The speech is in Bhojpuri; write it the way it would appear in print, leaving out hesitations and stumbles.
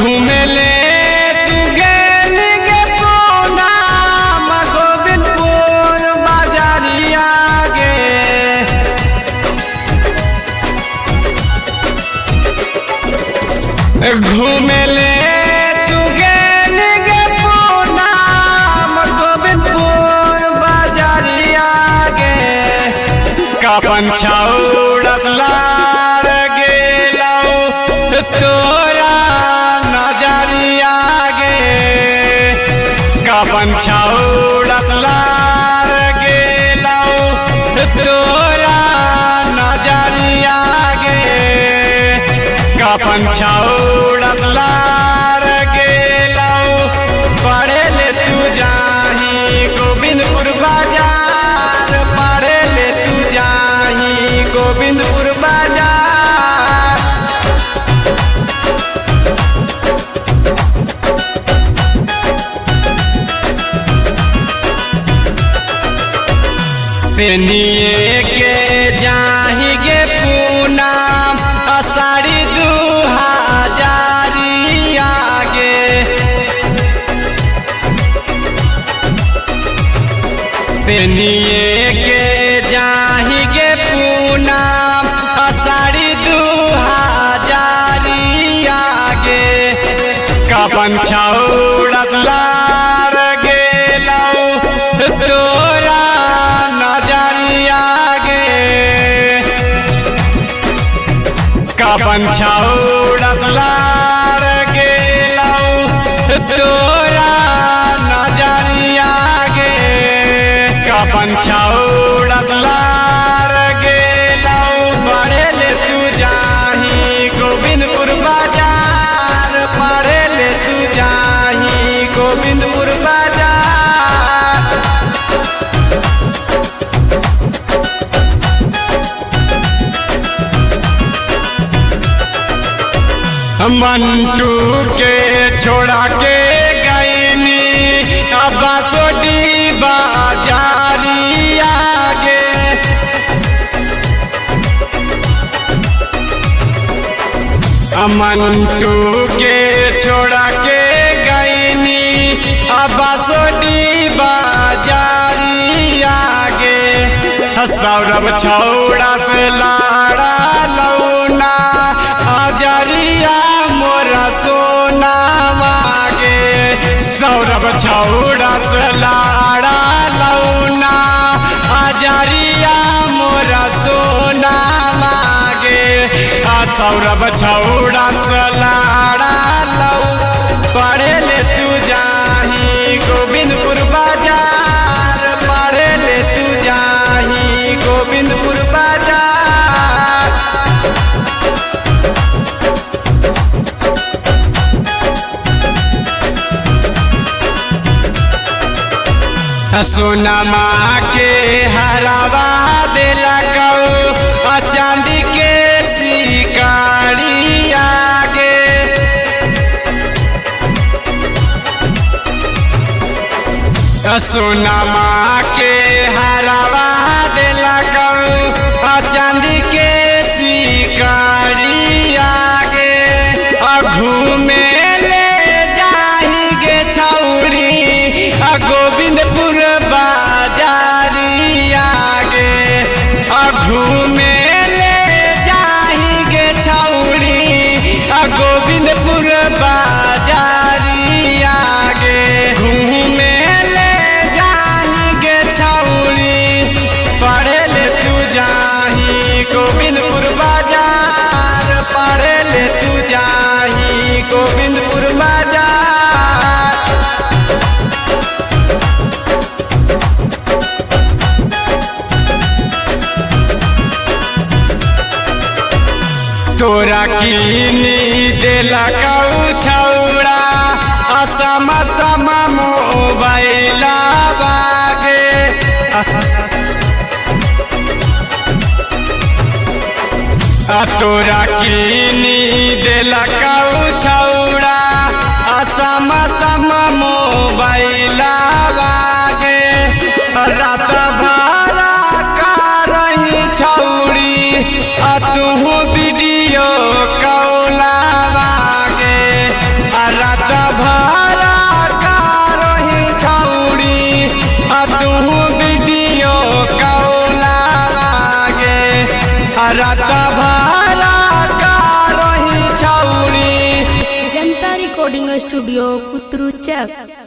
घूमे ले तू गेल गे पूना गोविंदपुर बाजारिया गे। घूमे ले तू गेल गे पूना गोविंदपुर बाजारिया गे। कापन छाउड़सलार गेलौ तोरा नजरिया गे। कापन छाउड़सलार गेलौ तोरा नजरिया गे। कापन छाउड़सलार गेलौ पढ़े ले तू जाही गोविंदपुर बाजार। पढ़े ले तू जाही गोविंदपुर बाजार। पेनिए के जाही गे पूना साड़ी 2000 गे। पेनिए के जाही गे पूना साड़ी 2000 गे। कापन छाउड़सलार गेलौ तोरा नजरिया गे। कापन छाउड़सलार गेलौ तोरा नजरिया गे। कापन छाउड़सलार गेलौ पढ़े ले तू जाही गोविंदपुर बाजार। पढ़े ले तू जाही गोविंदपुर बाजार। मंटू के छोड़ा के गईनी बासोडी बाजारिया गे। मंटू के छोड़ा के गईनी बासोडी बाजारिया गे। सौरभ छौड़ा से लाड़ा लौना हजरिया मोरा सोना मागे। सौरभ छौड़ा से लाड़ा लौना हजरिया मोरा सोना मागे। सौरभ छौड़ा से लाड़ा लौ पढ़े ले तू जाही गोविंदपुर बाजार। पढ़े ले तू जाही गोविंदपुर बाजार। सोनमा के हरावा दिलकौ चांदी के शिकारिया गे। सोनमा के हरावा दिलकौ चांदी के शिकारिया गे। घूमे ले जाही गे छौड़ी गोविंदपुर बाजारिया गे। घूमे ले जाही गे छौड़ी गोविंदपुर बाजारिया गे। घूमे ले जाही गे छौड़ी पढ़े ले तू जाही गोविंदपुर बाजार। पढ़े ले तू जाही गोविंदपुर बाजार। तोरा कीनी दिलकौ छौड़ा सम सम मोबाइल बागे। तोरा कीनी दिलकौ छौड़ा सम सम मोबाइल बागे। रात भर का रही छौड़ी तू वीडियो कॉल बागे। रात भरा का रही छौरी। जनता रिकॉर्डिंग स्टूडियो कुतरू चक।